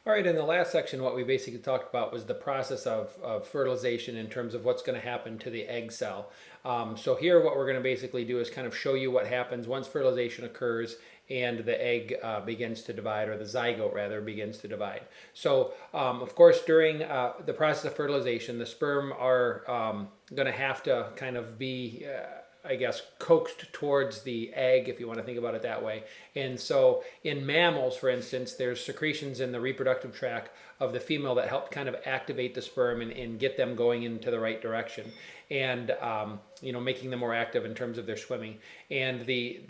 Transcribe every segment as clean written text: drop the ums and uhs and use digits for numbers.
All right, in the last section, what we basically talked about was the process of fertilization in terms of what's going to happen to the egg cell. So here what we're going to basically do is kind of show you what happens once fertilization occurs and the egg begins to divide, or the zygote rather begins to divide. So of course during the process of fertilization, the sperm are going to have to kind of be I guess, coaxed towards the egg, if you want to think about it that way. And so in mammals, for instance, there's secretions in the reproductive tract of the female that help kind of activate the sperm and get them going into the right direction, and making them more active in terms of their swimming. And the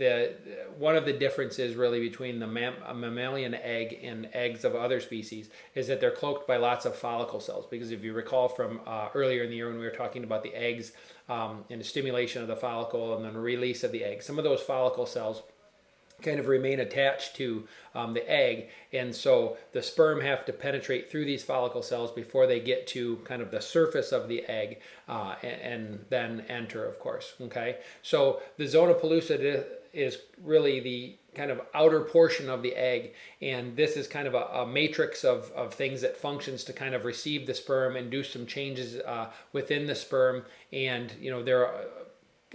one of the differences really between the mammalian egg and eggs of other species is that they're cloaked by lots of follicle cells. Because if you recall from earlier in the year when we were talking about the eggs and the stimulation of the follicle and then release of the egg, some of those follicle cells kind of remain attached to the egg, and so the sperm have to penetrate through these follicle cells before they get to kind of the surface of the egg and then enter, of course. Okay, so the zona pellucida is really the kind of outer portion of the egg, and this is kind of a matrix of things that functions to kind of receive the sperm and do some changes within the sperm, and there are,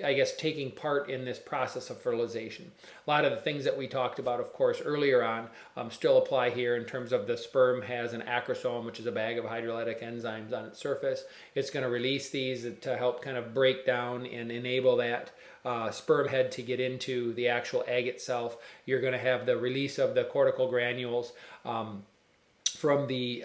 I guess, taking part in this process of fertilization. A lot of the things that we talked about, of course, earlier on still apply here in terms of the sperm has an acrosome, which is a bag of hydrolytic enzymes on its surface. It's going to release these to help kind of break down and enable that sperm head to get into the actual egg itself. You're going to have the release of the cortical granules from the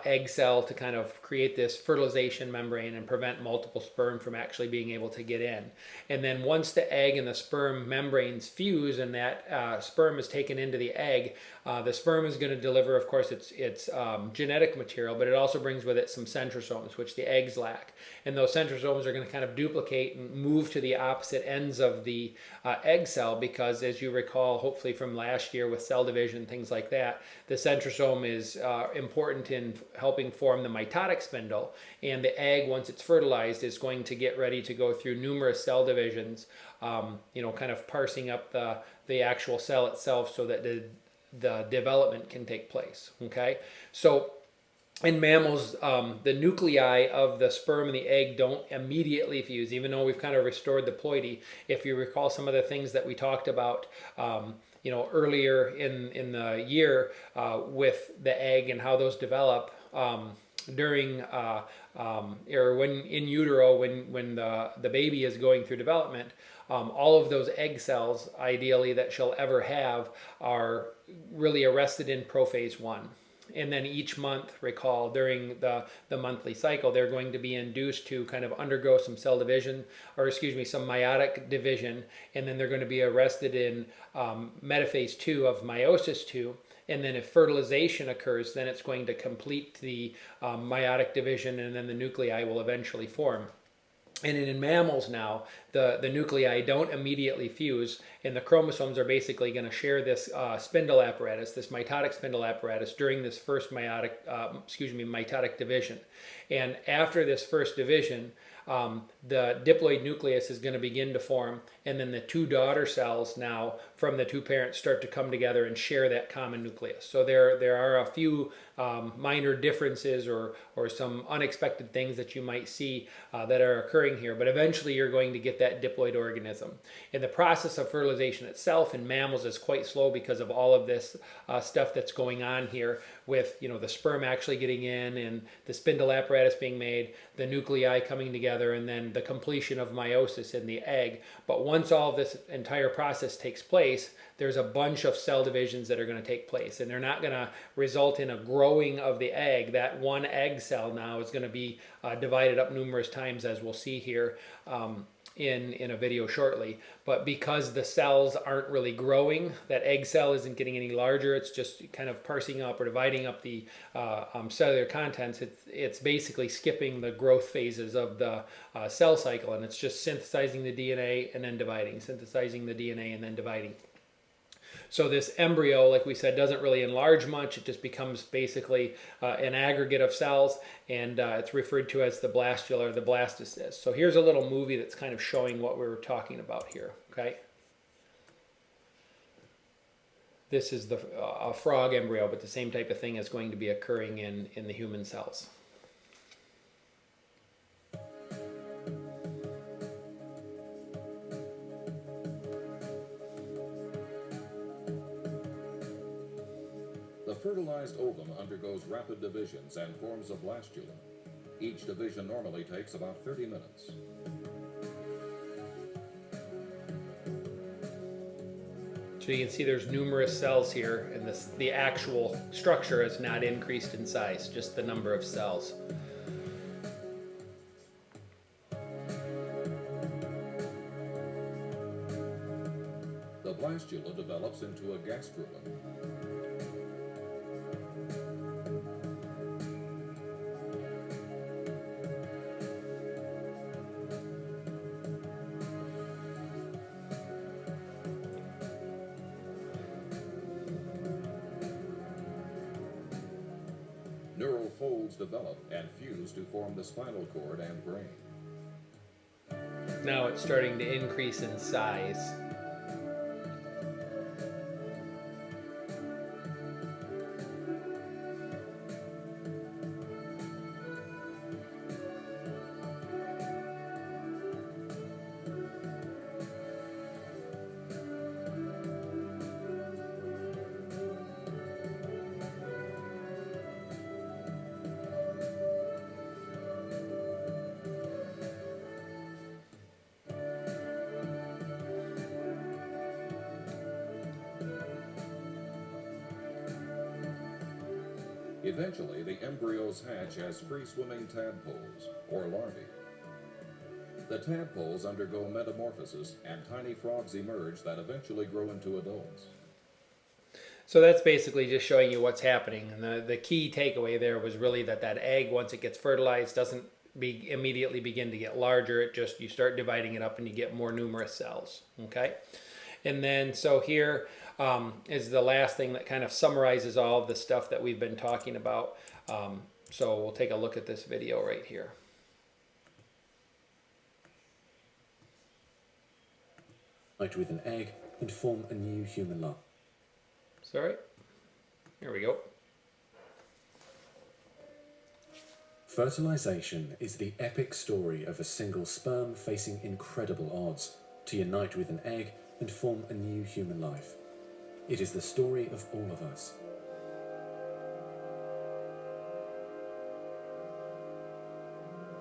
egg cell to kind of create this fertilization membrane and prevent multiple sperm from actually being able to get in. And then once the egg and the sperm membranes fuse and that sperm is taken into the egg, the sperm is going to deliver, of course, its genetic material, but it also brings with it some centrosomes, which the eggs lack. And those centrosomes are going to kind of duplicate and move to the opposite ends of the egg cell because, as you recall, hopefully from last year with cell division, things like that, the centrosome is important in helping form the mitotic spindle, and the egg, once it's fertilized, is going to get ready to go through numerous cell divisions, kind of parsing up the actual cell itself so that the development can take place. Okay, so in mammals, the nuclei of the sperm and the egg don't immediately fuse, even though we've kind of restored the ploidy. If you recall some of the things that we talked about earlier in the year with the egg and how those develop during or when in utero, when the baby is going through development, all of those egg cells, ideally, that she'll ever have are really arrested in prophase 1. And then each month, recall, during the monthly cycle, they're going to be induced to kind of undergo some cell division, or excuse me, some meiotic division, and then they're going to be arrested in metaphase 2 of meiosis 2. And then if fertilization occurs, then it's going to complete the meiotic division, and then the nuclei will eventually form. And in mammals now, the nuclei don't immediately fuse, and the chromosomes are basically going to share this spindle apparatus, this mitotic spindle apparatus, during this first mitotic division. And after this first division, the diploid nucleus is going to begin to form, and then the two daughter cells now from the two parents start to come together and share that common nucleus. So there are a few minor differences or some unexpected things that you might see that are occurring here, but eventually you're going to get that diploid organism. And the process of fertilization itself in mammals is quite slow because of all of this stuff that's going on here with the sperm actually getting in and the spindle apparatus being made, the nuclei coming together, and then the completion of meiosis in the egg. But once all of this entire process takes place, there's a bunch of cell divisions that are going to take place, and they're not going to result in a growing of the egg. That one egg cell now is going to be divided up numerous times, as we'll see here in a video shortly. But because the cells aren't really growing, that egg cell isn't getting any larger, it's just kind of parsing up or dividing up the cellular contents. It's basically skipping the growth phases of the cell cycle, and it's just synthesizing the DNA and then dividing, synthesizing the DNA and then dividing. So this embryo, like we said, doesn't really enlarge much. It just becomes basically an aggregate of cells, and it's referred to as the blastula or the blastocyst. So here's a little movie that's kind of showing what we were talking about here, okay? This is a frog embryo, but the same type of thing is going to be occurring in the human cells. The fertilized ovum undergoes rapid divisions and forms a blastula. Each division normally takes about 30 minutes. So you can see there's numerous cells here, and the actual structure is not increased in size, just the number of cells. The blastula develops into a gastrulum. Neural folds develop and fuse to form the spinal cord and brain. Now it's starting to increase in size. Eventually, the embryos hatch as free-swimming tadpoles, or larvae. The tadpoles undergo metamorphosis, and tiny frogs emerge that eventually grow into adults. So that's basically just showing you what's happening. And the key takeaway there was really that egg, once it gets fertilized, doesn't immediately begin to get larger. You start dividing it up and you get more numerous cells. Okay? And then, so here is the last thing that kind of summarizes all of the stuff that we've been talking about. So we'll take a look at this video right here. With an egg and form a new human life. Sorry. Here we go. Fertilization is the epic story of a single sperm facing incredible odds to unite with an egg and form a new human life. It is the story of all of us.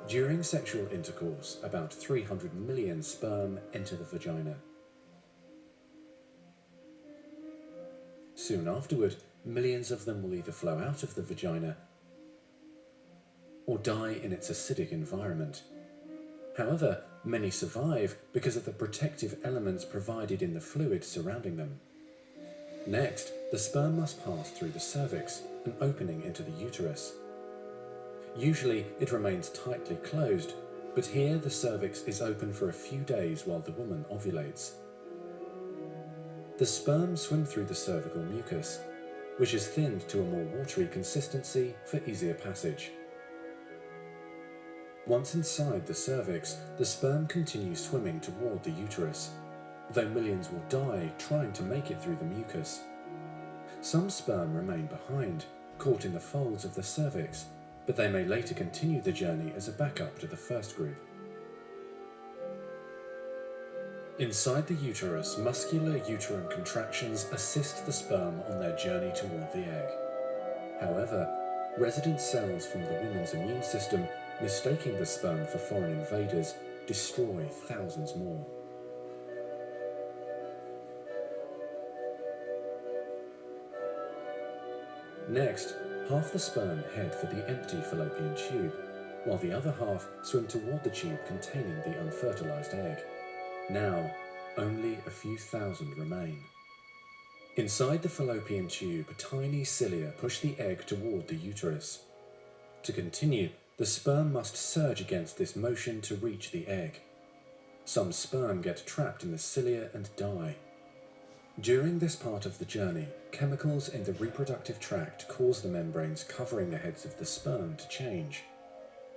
During sexual intercourse, about 300 million sperm enter the vagina. Soon afterward, millions of them will either flow out of the vagina or die in its acidic environment. However, many survive because of the protective elements provided in the fluid surrounding them. Next, the sperm must pass through the cervix, an opening into the uterus. Usually, it remains tightly closed, but here the cervix is open for a few days while the woman ovulates. The sperm swim through the cervical mucus, which is thinned to a more watery consistency for easier passage. Once inside the cervix, the sperm continues swimming toward the uterus, though millions will die trying to make it through the mucus. Some sperm remain behind, caught in the folds of the cervix, but they may later continue the journey as a backup to the first group. Inside the uterus, muscular uterine contractions assist the sperm on their journey toward the egg. However, resident cells from the woman's immune system, mistaking the sperm for foreign invaders, destroy thousands more. Next, half the sperm head for the empty fallopian tube, while the other half swim toward the tube containing the unfertilized egg. Now, only a few thousand remain. Inside the fallopian tube, tiny cilia push the egg toward the uterus. To continue, the sperm must surge against this motion to reach the egg. Some sperm get trapped in the cilia and die. During this part of the journey, chemicals in the reproductive tract cause the membranes covering the heads of the sperm to change.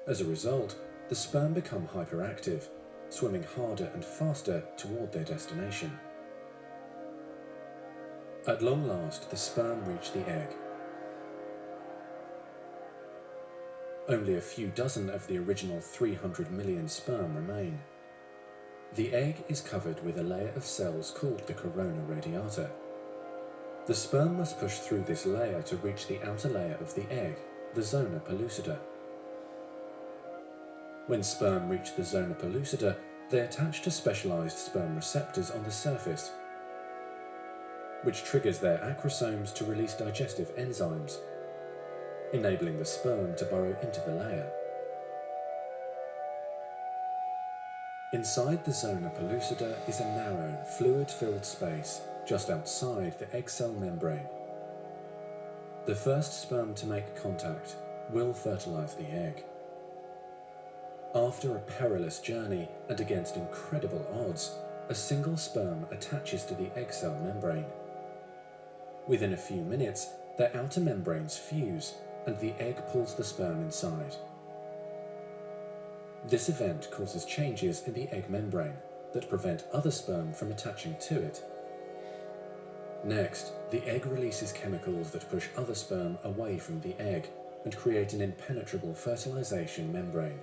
As a result, the sperm become hyperactive, swimming harder and faster toward their destination. At long last, the sperm reached the egg. Only a few dozen of the original 300 million sperm remain. The egg is covered with a layer of cells called the corona radiata. The sperm must push through this layer to reach the outer layer of the egg, the zona pellucida. When sperm reach the zona pellucida, they attach to specialized sperm receptors on the surface, which triggers their acrosomes to release digestive enzymes, enabling the sperm to burrow into the layer. Inside the zona pellucida is a narrow, fluid-filled space just outside the egg cell membrane. The first sperm to make contact will fertilize the egg. After a perilous journey and against incredible odds, a single sperm attaches to the egg cell membrane. Within a few minutes, their outer membranes fuse and the egg pulls the sperm inside. This event causes changes in the egg membrane that prevent other sperm from attaching to it. Next, the egg releases chemicals that push other sperm away from the egg and create an impenetrable fertilization membrane.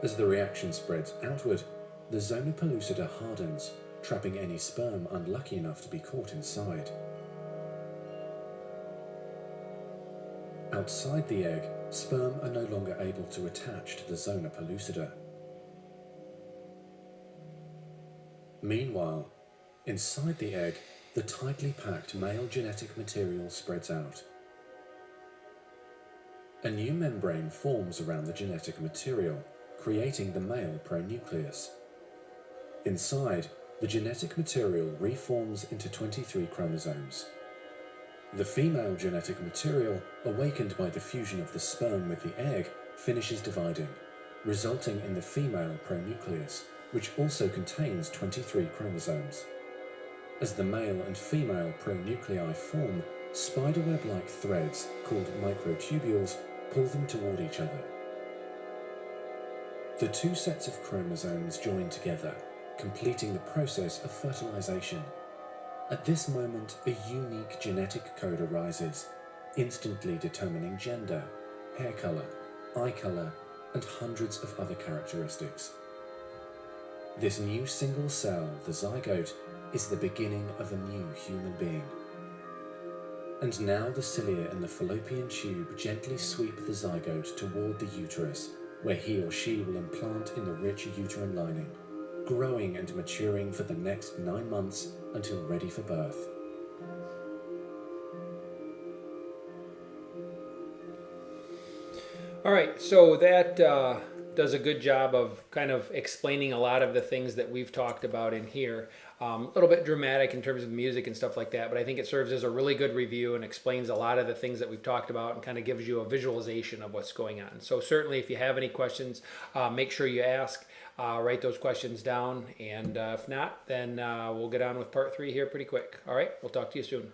As the reaction spreads outward, the zona pellucida hardens, trapping any sperm unlucky enough to be caught inside. Outside the egg, sperm are no longer able to attach to the zona pellucida. Meanwhile, inside the egg, the tightly packed male genetic material spreads out. A new membrane forms around the genetic material, creating the male pronucleus. Inside, the genetic material reforms into 23 chromosomes. The female genetic material, awakened by the fusion of the sperm with the egg, finishes dividing, resulting in the female pronucleus, which also contains 23 chromosomes. As the male and female pronuclei form, spiderweb-like threads called microtubules pull them toward each other. The two sets of chromosomes join together, completing the process of fertilization. At this moment, a unique genetic code arises, instantly determining gender, hair color, eye color, and hundreds of other characteristics. This new single cell, the zygote, is the beginning of a new human being. And now the cilia in the fallopian tube gently sweep the zygote toward the uterus, where he or she will implant in the rich uterine lining, growing and maturing for the next 9 months until ready for birth. All right, so that does a good job of kind of explaining a lot of the things that we've talked about in here. A little bit dramatic in terms of music and stuff like that, but I think it serves as a really good review and explains a lot of the things that we've talked about and kind of gives you a visualization of what's going on. So certainly if you have any questions, make sure you ask, write those questions down, and if not, then we'll get on with part 3 here pretty quick. All right, we'll talk to you soon.